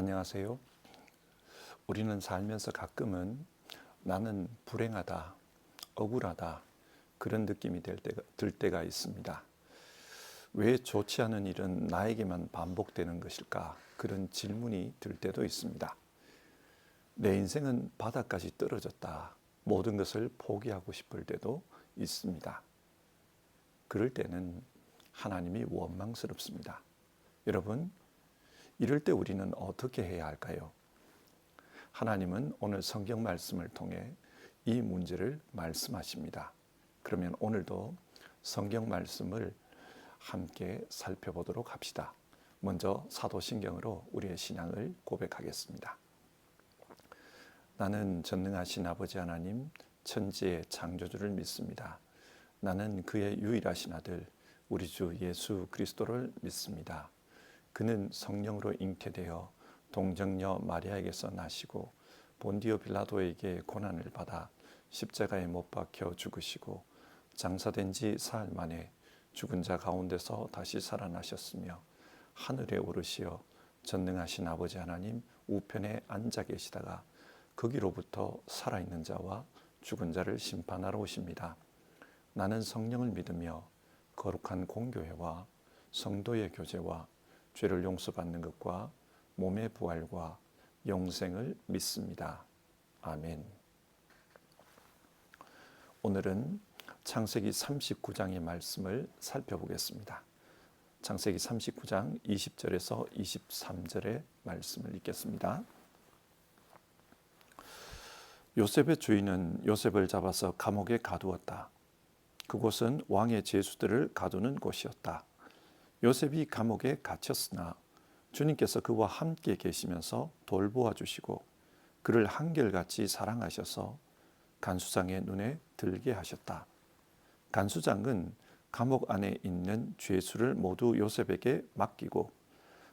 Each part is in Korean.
안녕하세요. 우리는 살면서 가끔은 나는 불행하다, 억울하다 그런 느낌이 들 때가 있습니다. 왜 좋지 않은 일은 나에게만 반복되는 것일까? 그런 질문이 들 때도 있습니다. 내 인생은 바닥까지 떨어졌다. 모든 것을 포기하고 싶을 때도 있습니다. 그럴 때는 하나님이 원망스럽습니다. 여러분, 이럴 때 우리는 어떻게 해야 할까요? 하나님은 오늘 성경 말씀을 통해 이 문제를 말씀하십니다. 그러면 오늘도 성경 말씀을 함께 살펴보도록 합시다. 먼저 사도신경으로 우리의 신앙을 고백하겠습니다. 나는 전능하신 아버지 하나님, 천지의 창조주를 믿습니다. 나는 그의 유일하신 아들, 우리 주 예수 그리스도를 믿습니다. 그는 성령으로 잉태되어 동정녀 마리아에게서 나시고 본디오 빌라도에게 고난을 받아 십자가에 못 박혀 죽으시고 장사된 지 사흘 만에 죽은 자 가운데서 다시 살아나셨으며 하늘에 오르시어 전능하신 아버지 하나님 우편에 앉아 계시다가 거기로부터 살아있는 자와 죽은 자를 심판하러 오십니다. 나는 성령을 믿으며 거룩한 공교회와 성도의 교제와 죄를 용서받는 것과 몸의 부활과 영생을 믿습니다. 아멘. 오늘은 창세기 39장의 말씀을 살펴보겠습니다. 창세기 39장 20절에서 23절의 말씀을 읽겠습니다. 요셉의 주인은 요셉을 잡아서 감옥에 가두었다. 그곳은 왕의 제수들을 가두는 곳이었다. 요셉이 감옥에 갇혔으나 주님께서 그와 함께 계시면서 돌보아 주시고 그를 한결같이 사랑하셔서 간수장의 눈에 들게 하셨다. 간수장은 감옥 안에 있는 죄수를 모두 요셉에게 맡기고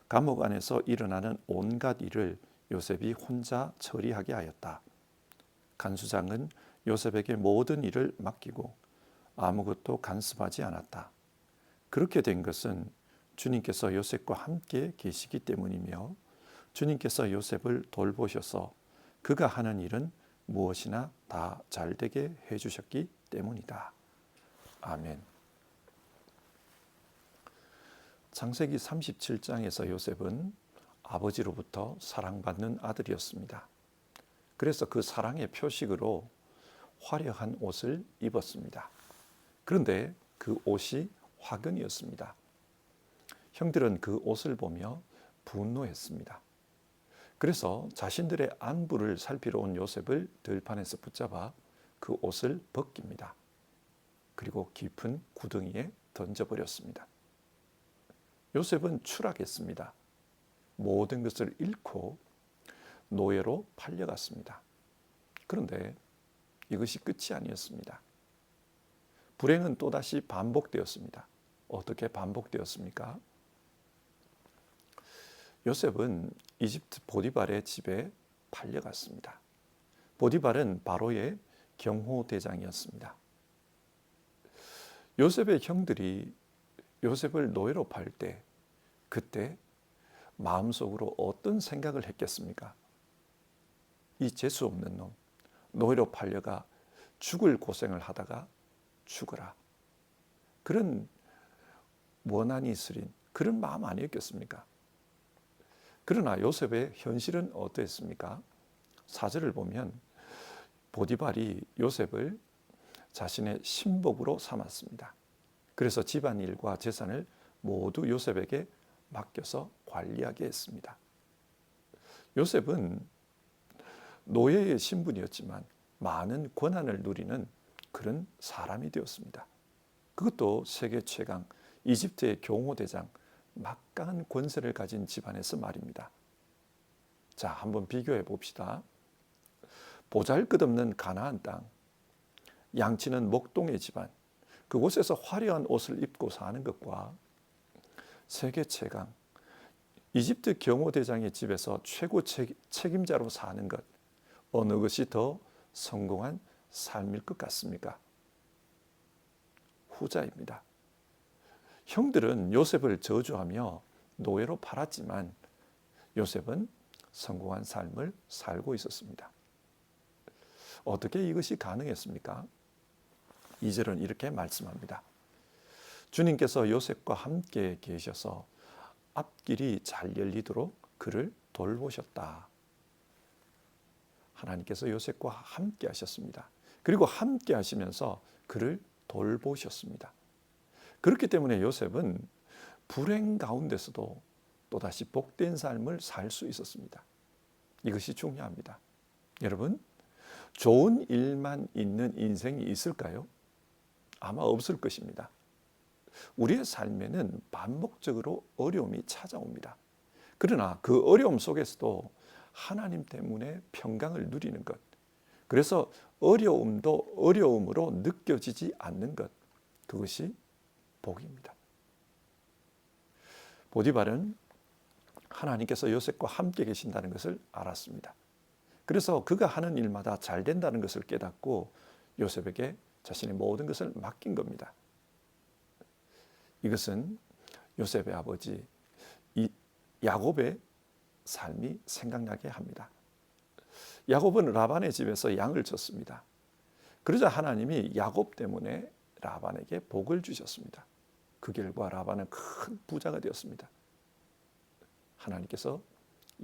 감옥 안에서 일어나는 온갖 일을 요셉이 혼자 처리하게 하였다. 간수장은 요셉에게 모든 일을 맡기고 아무것도 간섭하지 않았다. 그렇게 된 것은 주님께서 요셉과 함께 계시기 때문이며 주님께서 요셉을 돌보셔서 그가 하는 일은 무엇이나 다 잘되게 해주셨기 때문이다. 아멘. 창세기 37장에서 요셉은 아버지로부터 사랑받는 아들이었습니다. 그래서 그 사랑의 표식으로 화려한 옷을 입었습니다. 그런데 그 옷이 화근이었습니다. 형들은 그 옷을 보며 분노했습니다. 그래서 자신들의 안부를 살피러 온 요셉을 들판에서 붙잡아 그 옷을 벗깁니다. 그리고 깊은 구덩이에 던져버렸습니다. 요셉은 추락했습니다. 모든 것을 잃고 노예로 팔려갔습니다. 그런데 이것이 끝이 아니었습니다. 불행은 또다시 반복되었습니다. 어떻게 반복되었습니까? 요셉은 이집트 보디발의 집에 팔려갔습니다. 보디발은 바로의 경호대장이었습니다. 요셉의 형들이 요셉을 노예로 팔 때 그때 마음속으로 어떤 생각을 했겠습니까? 이 재수 없는 놈, 노예로 팔려가 죽을 고생을 하다가 죽어라. 그런 원한이 있으린 그런 마음 아니었겠습니까? 그러나 요셉의 현실은 어떠했습니까? 4절을 보면 보디발이 요셉을 자신의 신복으로 삼았습니다. 그래서 집안일과 재산을 모두 요셉에게 맡겨서 관리하게 했습니다. 요셉은 노예의 신분이었지만 많은 권한을 누리는 그런 사람이 되었습니다. 그것도 세계 최강, 이집트의 경호대장, 막강한 권세를 가진 집안에서 말입니다. 자, 한번 비교해 봅시다. 보잘것없는 가나안 땅, 양치는 목동의 집안, 그곳에서 화려한 옷을 입고 사는 것과 세계 최강, 이집트 경호대장의 집에서 최고 책임자로 사는 것, 어느 것이 더 성공한 삶일 것 같습니까? 후자입니다. 형들은 요셉을 저주하며 노예로 팔았지만 요셉은 성공한 삶을 살고 있었습니다. 어떻게 이것이 가능했습니까? 2절은 이렇게 말씀합니다. 주님께서 요셉과 함께 계셔서 앞길이 잘 열리도록 그를 돌보셨다. 하나님께서 요셉과 함께 하셨습니다. 그리고 함께 하시면서 그를 돌보셨습니다. 그렇기 때문에 요셉은 불행 가운데서도 또다시 복된 삶을 살 수 있었습니다. 이것이 중요합니다. 여러분, 좋은 일만 있는 인생이 있을까요? 아마 없을 것입니다. 우리의 삶에는 반복적으로 어려움이 찾아옵니다. 그러나 그 어려움 속에서도 하나님 때문에 평강을 누리는 것, 그래서 어려움도 어려움으로 느껴지지 않는 것, 그것이 복입니다. 보디발은 하나님께서 요셉과 함께 계신다는 것을 알았습니다. 그래서 그가 하는 일마다 잘 된다는 것을 깨닫고 요셉에게 자신의 모든 것을 맡긴 겁니다. 이것은 요셉의 아버지 야곱의 삶이 생각나게 합니다. 야곱은 라반의 집에서 양을 쳤습니다. 그러자 하나님이 야곱 때문에 라반에게 복을 주셨습니다. 그 결과 라반은 큰 부자가 되었습니다. 하나님께서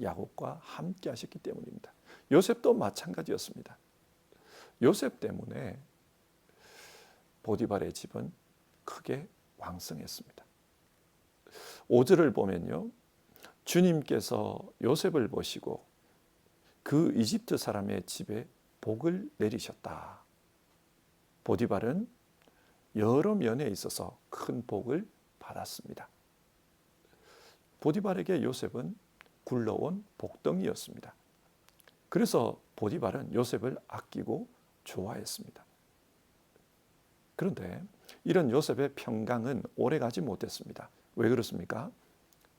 야곱과 함께 하셨기 때문입니다. 요셉도 마찬가지였습니다. 요셉 때문에 보디발의 집은 크게 왕성했습니다. 5절을 보면요, 주님께서 요셉을 보시고 그 이집트 사람의 집에 복을 내리셨다. 보디발은 여러 면에 있어서 큰 복을 받았습니다. 보디발에게 요셉은 굴러온 복덩이였습니다. 그래서 보디발은 요셉을 아끼고 좋아했습니다. 그런데 이런 요셉의 평강은 오래가지 못했습니다. 왜 그렇습니까?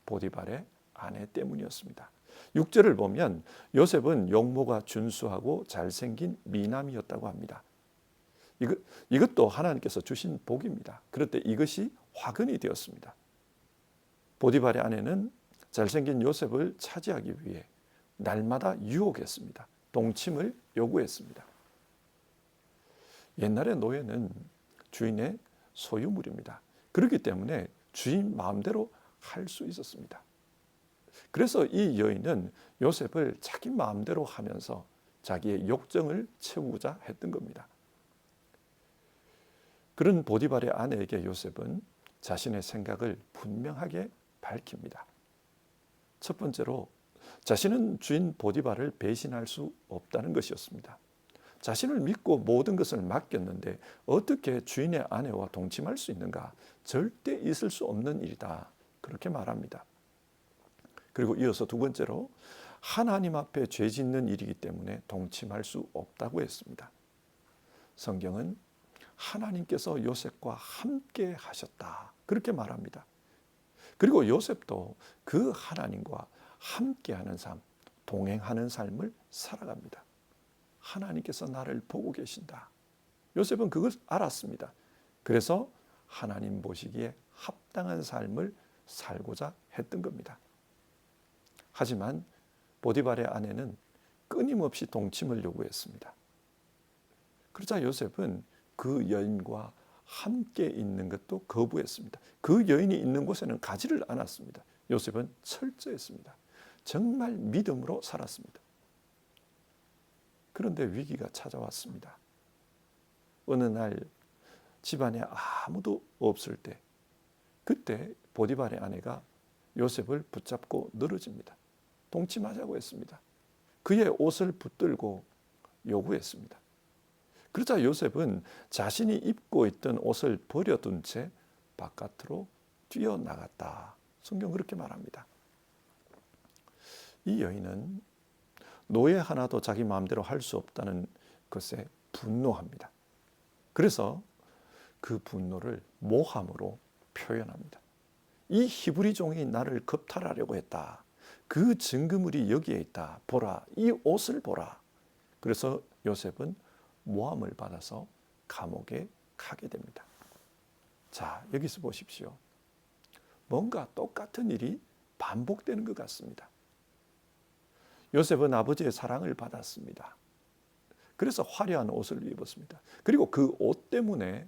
보디발의 아내 때문이었습니다. 6절을 보면 요셉은 용모가 준수하고 잘생긴 미남이었다고 합니다. 이것도 하나님께서 주신 복입니다. 그런데 이것이 화근이 되었습니다. 보디발의 아내는 잘생긴 요셉을 차지하기 위해 날마다 유혹했습니다. 동침을 요구했습니다. 옛날의 노예는 주인의 소유물입니다. 그렇기 때문에 주인 마음대로 할 수 있었습니다. 그래서 이 여인은 요셉을 자기 마음대로 하면서 자기의 욕정을 채우고자 했던 겁니다. 그런 보디발의 아내에게 요셉은 자신의 생각을 분명하게 밝힙니다. 첫 번째로 자신은 주인 보디발을 배신할 수 없다는 것이었습니다. 자신을 믿고 모든 것을 맡겼는데 어떻게 주인의 아내와 동침할 수 있는가? 절대 있을 수 없는 일이다. 그렇게 말합니다. 그리고 이어서 두 번째로 하나님 앞에 죄 짓는 일이기 때문에 동침할 수 없다고 했습니다. 성경은 하나님께서 요셉과 함께 하셨다. 그렇게 말합니다. 그리고 요셉도 그 하나님과 함께하는 삶, 동행하는 삶을 살아갑니다. 하나님께서 나를 보고 계신다. 요셉은 그걸 알았습니다. 그래서 하나님 보시기에 합당한 삶을 살고자 했던 겁니다. 하지만 보디발의 아내는 끊임없이 동침을 요구했습니다. 그러자 요셉은 그 여인과 함께 있는 것도 거부했습니다. 그 여인이 있는 곳에는 가지를 않았습니다. 요셉은 철저했습니다. 정말 믿음으로 살았습니다. 그런데 위기가 찾아왔습니다. 어느 날 집안에 아무도 없을 때, 그때 보디발의 아내가 요셉을 붙잡고 늘어집니다. 동침하자고 했습니다. 그의 옷을 붙들고 요구했습니다. 그러자 요셉은 자신이 입고 있던 옷을 버려둔 채 바깥으로 뛰어나갔다. 성경 그렇게 말합니다. 이 여인은 노예 하나도 자기 마음대로 할 수 없다는 것에 분노합니다. 그래서 그 분노를 모함으로 표현합니다. 이 히브리 종이 나를 겁탈하려고 했다. 그 증거물이 여기에 있다. 보라, 이 옷을 보라. 그래서 요셉은 모함을 받아서 감옥에 가게 됩니다. 자, 여기서 보십시오. 뭔가 똑같은 일이 반복되는 것 같습니다. 요셉은 아버지의 사랑을 받았습니다. 그래서 화려한 옷을 입었습니다. 그리고 그 옷 때문에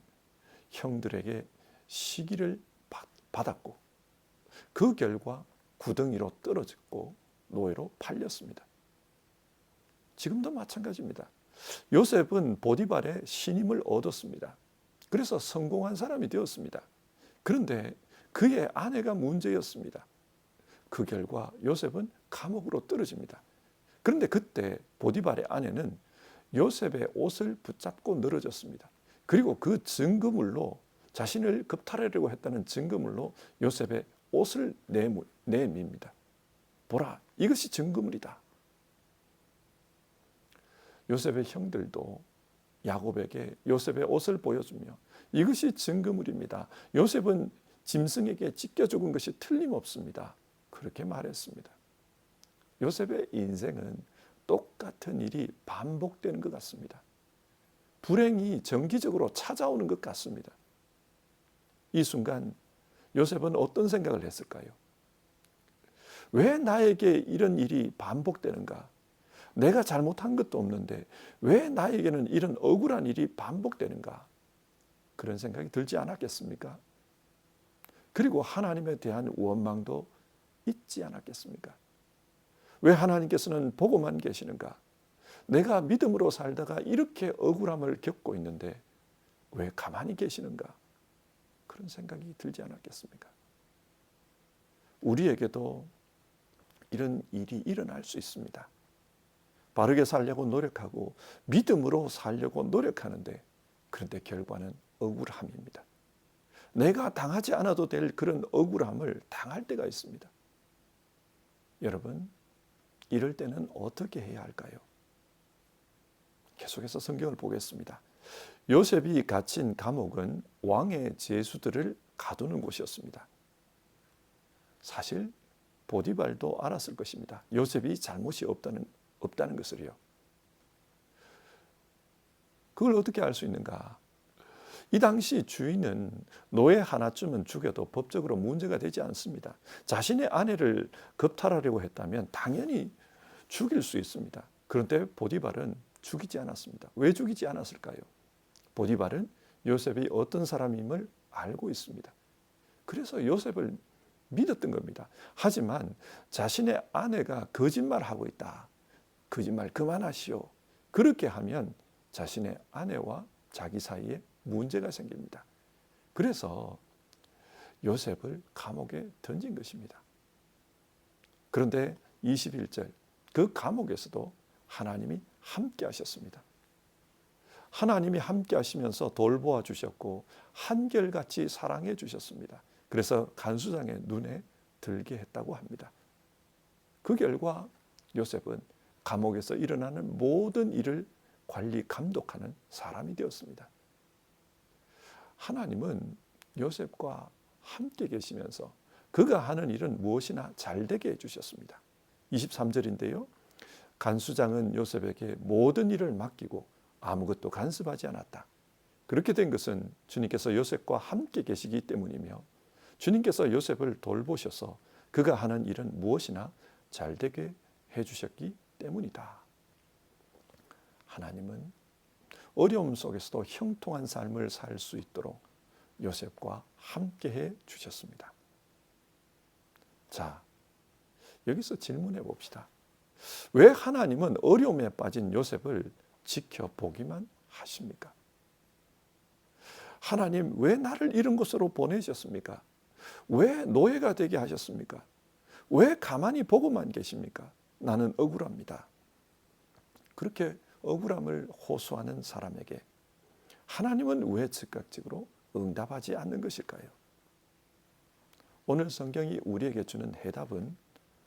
형들에게 시기를 받았고 그 결과 구덩이로 떨어졌고 노예로 팔렸습니다. 지금도 마찬가지입니다. 요셉은 보디발의 신임을 얻었습니다. 그래서 성공한 사람이 되었습니다. 그런데 그의 아내가 문제였습니다. 그 결과 요셉은 감옥으로 떨어집니다. 그런데 그때 보디발의 아내는 요셉의 옷을 붙잡고 늘어졌습니다. 그리고 그 증거물로 자신을 겁탈하려고 했다는 증거물로 요셉의 옷을 내밉니다. 보라, 이것이 증거물이다. 요셉의 형들도 야곱에게 요셉의 옷을 보여주며 이것이 증거물입니다. 요셉은 짐승에게 찢겨 죽은 것이 틀림없습니다. 그렇게 말했습니다. 요셉의 인생은 똑같은 일이 반복되는 것 같습니다. 불행이 정기적으로 찾아오는 것 같습니다. 이 순간 요셉은 어떤 생각을 했을까요? 왜 나에게 이런 일이 반복되는가? 내가 잘못한 것도 없는데 왜 나에게는 이런 억울한 일이 반복되는가? 그런 생각이 들지 않았겠습니까? 그리고 하나님에 대한 원망도 있지 않았겠습니까? 왜 하나님께서는 보고만 계시는가? 내가 믿음으로 살다가 이렇게 억울함을 겪고 있는데 왜 가만히 계시는가? 그런 생각이 들지 않았겠습니까? 우리에게도 이런 일이 일어날 수 있습니다. 바르게 살려고 노력하고 믿음으로 살려고 노력하는데 그런데 결과는 억울함입니다. 내가 당하지 않아도 될 그런 억울함을 당할 때가 있습니다. 여러분, 이럴 때는 어떻게 해야 할까요? 계속해서 성경을 보겠습니다. 요셉이 갇힌 감옥은 왕의 제수들을 가두는 곳이었습니다. 사실 보디발도 알았을 것입니다. 요셉이 잘못이 없다는 것을요. 그걸 어떻게 알 수 있는가? 이 당시 주인은 노예 하나쯤은 죽여도 법적으로 문제가 되지 않습니다. 자신의 아내를 겁탈하려고 했다면 당연히 죽일 수 있습니다. 그런데 보디발은 죽이지 않았습니다. 왜 죽이지 않았을까요? 보디발은 요셉이 어떤 사람임을 알고 있습니다. 그래서 요셉을 믿었던 겁니다. 하지만 자신의 아내가 거짓말하고 있다. 거짓말 그만하시오. 그렇게 하면 자신의 아내와 자기 사이에 문제가 생깁니다. 그래서 요셉을 감옥에 던진 것입니다. 그런데 21절 그 감옥에서도 하나님이 함께 하셨습니다. 하나님이 함께 하시면서 돌보아 주셨고 한결같이 사랑해 주셨습니다. 그래서 간수장의 눈에 들게 했다고 합니다. 그 결과 요셉은 감옥에서 일어나는 모든 일을 관리 감독하는 사람이 되었습니다. 하나님은 요셉과 함께 계시면서 그가 하는 일은 무엇이나 잘되게 해주셨습니다. 23절인데요. 간수장은 요셉에게 모든 일을 맡기고 아무것도 간섭하지 않았다. 그렇게 된 것은 주님께서 요셉과 함께 계시기 때문이며 주님께서 요셉을 돌보셔서 그가 하는 일은 무엇이나 잘되게 해주셨기 때문이다. 하나님은 어려움 속에서도 형통한 삶을 살 수 있도록 요셉과 함께해 주셨습니다. 자, 여기서 질문해 봅시다. 왜 하나님은 어려움에 빠진 요셉을 지켜보기만 하십니까? 하나님 왜 나를 이런 곳으로 보내셨습니까? 왜 노예가 되게 하셨습니까? 왜 가만히 보고만 계십니까? 나는 억울합니다. 그렇게 억울함을 호소하는 사람에게 하나님은 왜 즉각적으로 응답하지 않는 것일까요? 오늘 성경이 우리에게 주는 해답은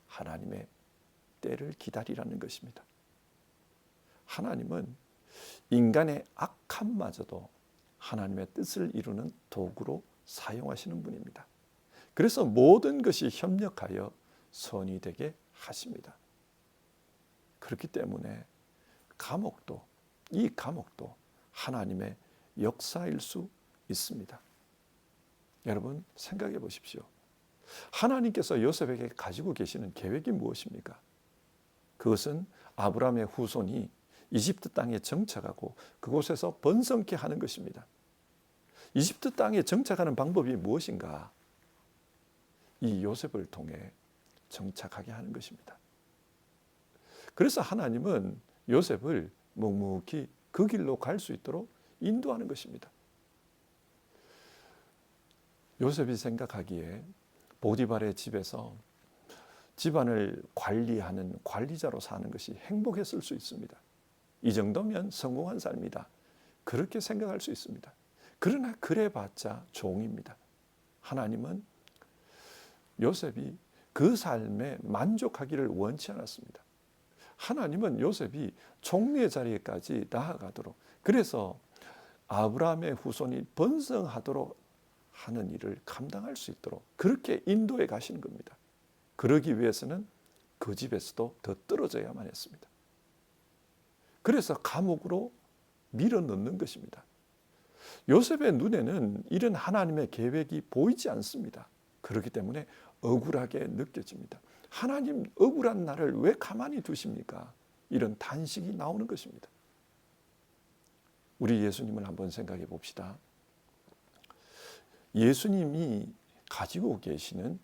하나님의 때를 기다리라는 것입니다. 하나님은 인간의 악함마저도 하나님의 뜻을 이루는 도구로 사용하시는 분입니다. 그래서 모든 것이 협력하여 선이 되게 하십니다. 그렇기 때문에 이 감옥도 하나님의 역사일 수 있습니다. 여러분 생각해 보십시오. 하나님께서 요셉에게 가지고 계시는 계획이 무엇입니까? 그것은 아브라함의 후손이 이집트 땅에 정착하고 그곳에서 번성케 하는 것입니다. 이집트 땅에 정착하는 방법이 무엇인가? 이 요셉을 통해 정착하게 하는 것입니다. 그래서 하나님은 요셉을 묵묵히 그 길로 갈 수 있도록 인도하는 것입니다. 요셉이 생각하기에 보디발의 집에서 집안을 관리하는 관리자로 사는 것이 행복했을 수 있습니다. 이 정도면 성공한 삶이다. 그렇게 생각할 수 있습니다. 그러나 그래봤자 종입니다. 하나님은 요셉이 그 삶에 만족하기를 원치 않았습니다. 하나님은 요셉이 총리의 자리에까지 나아가도록, 그래서 아브라함의 후손이 번성하도록 하는 일을 감당할 수 있도록 그렇게 인도해 가시는 겁니다. 그러기 위해서는 그 집에서도 더 떨어져야만 했습니다. 그래서 감옥으로 밀어넣는 것입니다. 요셉의 눈에는 이런 하나님의 계획이 보이지 않습니다. 그렇기 때문에 억울하게 느껴집니다. 하나님, 억울한 나를 왜 가만히 두십니까? 이런 단식이 나오는 것입니다. 우리 예수님을 한번 생각해 봅시다. 예수님이 가지고 계시는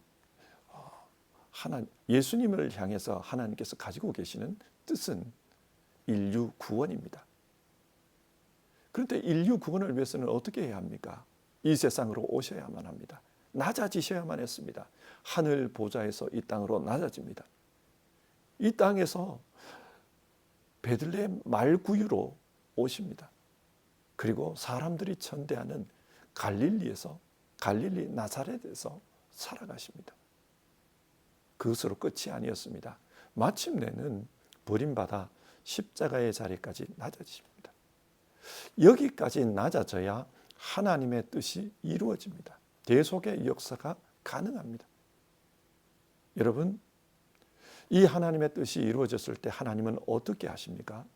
예수님을 향해서 하나님께서 가지고 계시는 뜻은 인류 구원입니다. 그런데 인류 구원을 위해서는 어떻게 해야 합니까? 이 세상으로 오셔야만 합니다. 낮아지셔야만 했습니다. 하늘 보좌에서 이 땅으로 낮아집니다. 이 땅에서 베들레헴 말구유로 오십니다. 그리고 사람들이 천대하는 갈릴리 나사렛에서 살아가십니다. 그것으로 끝이 아니었습니다. 마침내는 버림받아 십자가의 자리까지 낮아지십니다. 여기까지 낮아져야 하나님의 뜻이 이루어집니다. 대속의 역사가 가능합니다. 여러분, 이 하나님의 뜻이 이루어졌을 때 하나님은 어떻게 하십니까?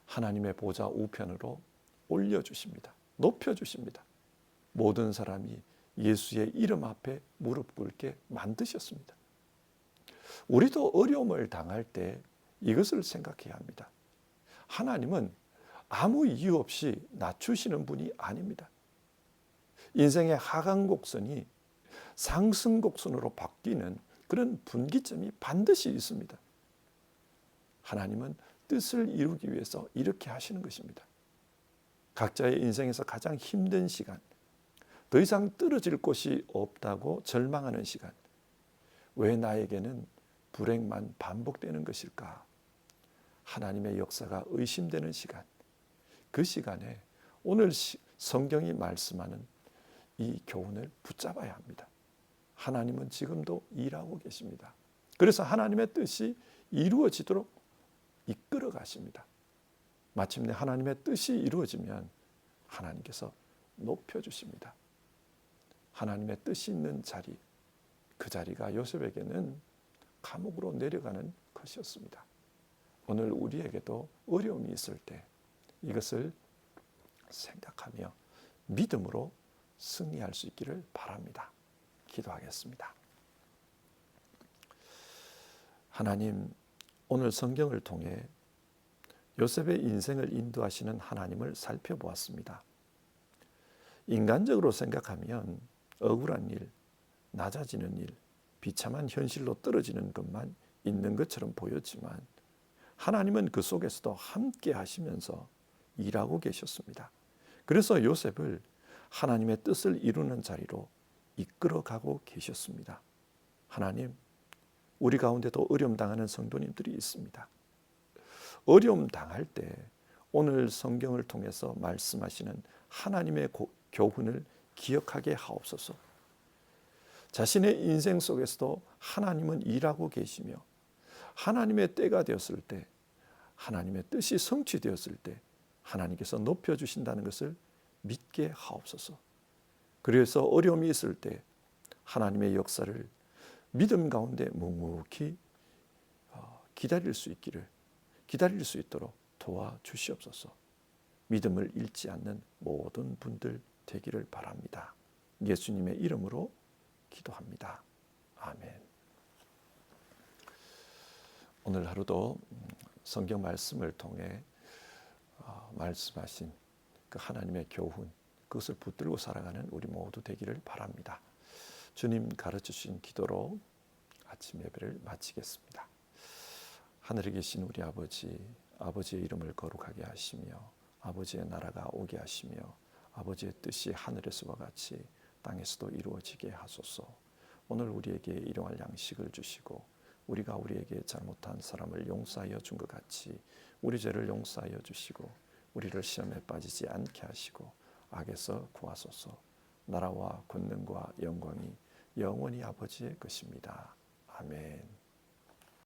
하나님의 보좌 우편으로 올려주십니다. 높여주십니다. 모든 사람이 예수의 이름 앞에 무릎 꿇게 만드셨습니다. 우리도 어려움을 당할 때 이것을 생각해야 합니다. 하나님은 아무 이유 없이 낮추시는 분이 아닙니다. 인생의 하강 곡선이 상승 곡선으로 바뀌는 그런 분기점이 반드시 있습니다. 하나님은 뜻을 이루기 위해서 이렇게 하시는 것입니다. 각자의 인생에서 가장 힘든 시간, 더 이상 떨어질 곳이 없다고 절망하는 시간, 왜 나에게는 불행만 반복되는 것일까? 하나님의 역사가 의심되는 시간, 그 시간에 오늘 성경이 말씀하는 이 교훈을 붙잡아야 합니다. 하나님은 지금도 일하고 계십니다. 그래서 하나님의 뜻이 이루어지도록 이끌어 가십니다. 마침내 하나님의 뜻이 이루어지면 하나님께서 높여주십니다. 하나님의 뜻이 있는 자리, 그 자리가 요셉에게는 감옥으로 내려가는 것이었습니다. 오늘 우리에게도 어려움이 있을 때 이것을 생각하며 믿음으로 승리할 수 있기를 바랍니다. 기도하겠습니다. 하나님, 오늘 성경을 통해 요셉의 인생을 인도하시는 하나님을 살펴보았습니다. 인간적으로 생각하면 억울한 일, 낮아지는 일, 비참한 현실로 떨어지는 것만 있는 것처럼 보였지만 하나님은 그 속에서도 함께 하시면서 일하고 계셨습니다. 그래서 요셉을 하나님의 뜻을 이루는 자리로 이끌어가고 계셨습니다. 하나님, 우리 가운데도 어려움 당하는 성도님들이 있습니다. 어려움 당할 때 오늘 성경을 통해서 말씀하시는 하나님의 교훈을 기억하게 하옵소서. 자신의 인생 속에서도 하나님은 일하고 계시며 하나님의 때가 되었을 때, 하나님의 뜻이 성취되었을 때 하나님께서 높여주신다는 것을 믿게 하옵소서. 그래서 어려움이 있을 때 하나님의 역사를 믿음 가운데 묵묵히 기다릴 수 있도록 도와주시옵소서. 믿음을 잃지 않는 모든 분들 되기를 바랍니다. 예수님의 이름으로 기도합니다. 아멘. 오늘 하루도 성경 말씀을 통해 말씀하신 그 하나님의 교훈, 그것을 붙들고 살아가는 우리 모두 되기를 바랍니다. 주님 가르쳐주신 기도로 아침 예배를 마치겠습니다. 하늘에 계신 우리 아버지, 아버지의 이름을 거룩하게 하시며 아버지의 나라가 오게 하시며 아버지의 뜻이 하늘에서와 같이 땅에서도 이루어지게 하소서. 오늘 우리에게 일용할 양식을 주시고 우리가 우리에게 잘못한 사람을 용서하여 준 것 같이 우리 죄를 용서하여 주시고 우리를 시험에 빠지지 않게 하시고 악에서 구하소서. 나라와 권능과 영광이 영원히 아버지의 것입니다. 아멘.